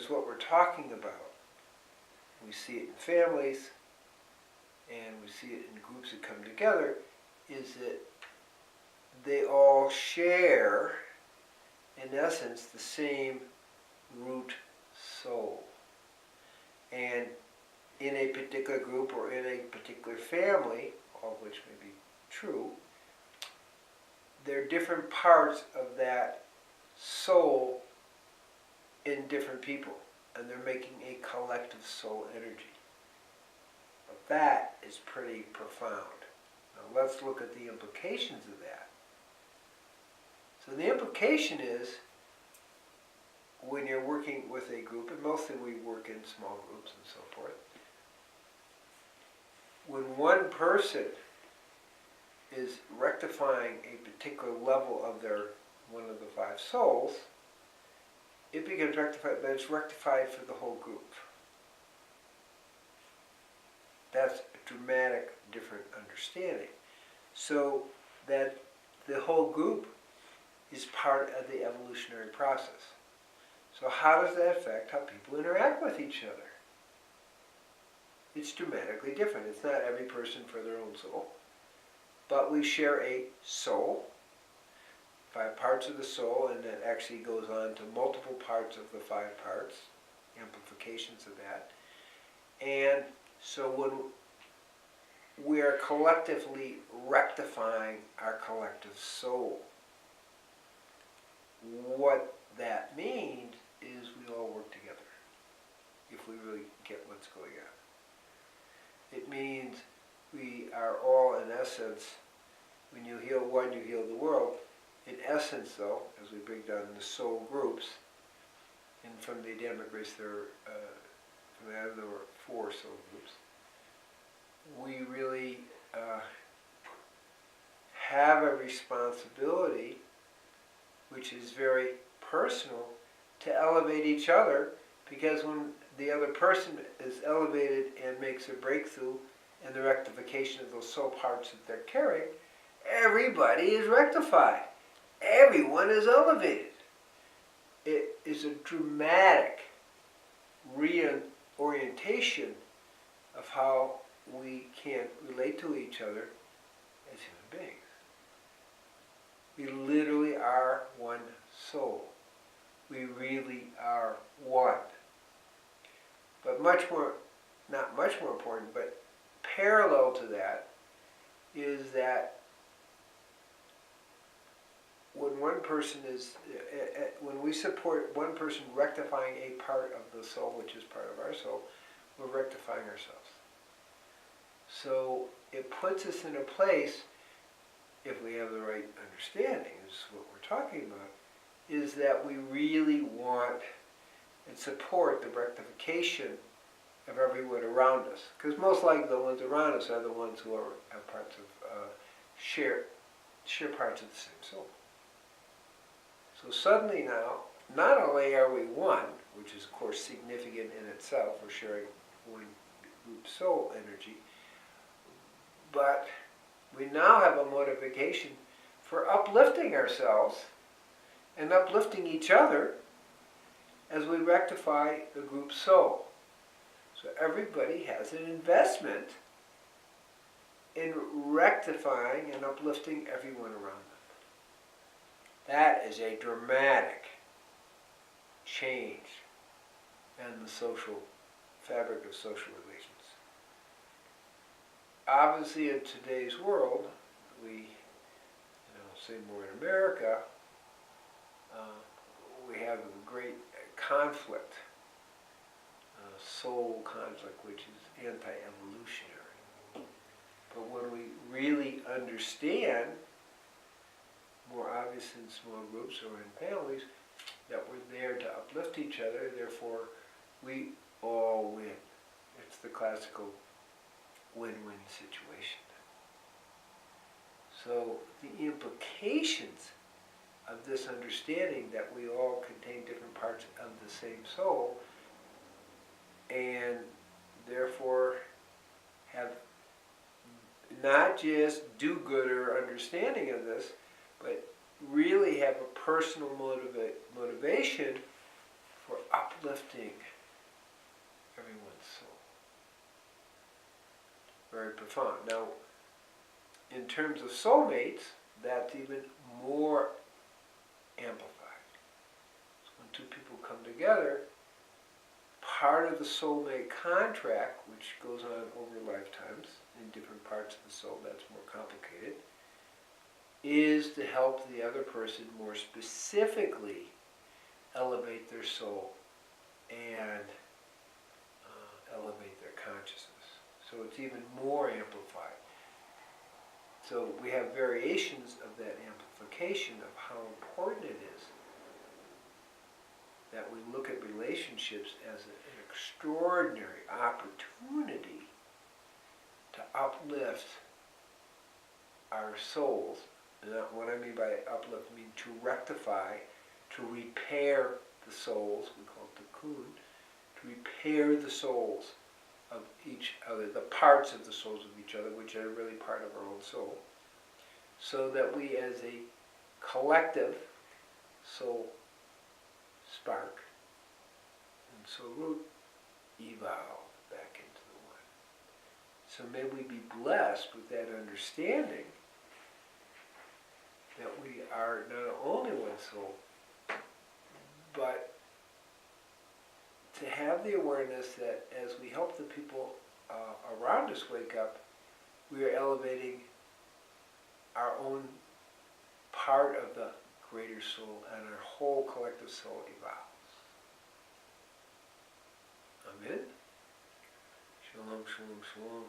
essence, what we're talking about, we see it in families, and we see it in groups that come together, is that they all share, in essence, the same root soul. And in a particular group or in a particular family, all of which may be true, there are different parts of that soul in different people, and they're making a collective soul energy. But that is pretty profound. Now let's look at the implications of that. So the implication is, when you're working with a group, and mostly we work in small groups and so forth, when one person is rectifying a particular level of their one of the five souls, it becomes rectified, but it's rectified for the whole group. That's a dramatic, different understanding. So that the whole group is part of the evolutionary process. So how does that affect how people interact with each other? It's dramatically different. It's not every person for their own soul, but we share a soul, 5 parts of the soul, and that actually goes on to multiple parts of the 5 parts, amplifications of that. And so when we are collectively rectifying our collective soul, what that means is we all work together, if we really get what's going on. It means we are all, in essence, when you heal one, you heal the world. In essence, though, as we break down the soul groups, and from the Adamic race there were 4 soul groups, we really have a responsibility, which is very personal, to elevate each other, because when the other person is elevated and makes a breakthrough in the rectification of those soul parts that they're carrying, everybody is rectified. Everyone is elevated. It is a dramatic reorientation of how we can relate to each other as human beings. We literally are one soul. We really are one. But not much more important, but parallel to that is that when one person is, when we support one person rectifying a part of the soul, which is part of our soul, we're rectifying ourselves. So it puts us in a place, if we have the right understanding, is what we're talking about, is that we really want and support the rectification of everyone around us. Because most likely the ones around us are the ones who have parts of, share parts of the same soul. So suddenly now, not only are we one, which is of course significant in itself, we're sharing one group soul energy, but we now have a motivation for uplifting ourselves and uplifting each other as we rectify the group soul. So everybody has an investment in rectifying and uplifting everyone around them. That is a dramatic change in the social fabric of social relations. Obviously, in today's world, we, say more in America, we have a great conflict, soul conflict, which is anti-evolutionary. But when we really understand, more obvious in small groups or in families, that we're there to uplift each other, therefore we all win. It's the classical win-win situation. So the implications of this understanding that we all contain different parts of the same soul, and therefore have not just do-gooder understanding of this, but really have a personal motivation for uplifting everyone's soul. Very profound. Now, in terms of soulmates, that's even more amplified. So when two people come together, part of the soulmate contract, which goes on over lifetimes in different parts of the soul, that's more complicated, is to help the other person more specifically elevate their soul and elevate their consciousness. So it's even more amplified. So we have variations of that amplification of how important it is that we look at relationships as an extraordinary opportunity to uplift our souls. And what I mean by uplift, I mean to rectify, to repair the souls, we call it the kun, to repair the souls of each other, the parts of the souls of each other, which are really part of our own soul, so that we as a collective soul spark and soul root evolve back into the one. So may we be blessed with that understanding that we are not only one soul, but to have the awareness that as we help the people around us wake up, we are elevating our own part of the greater soul, and our whole collective soul evolves. Amen? Shalom, shalom, shalom.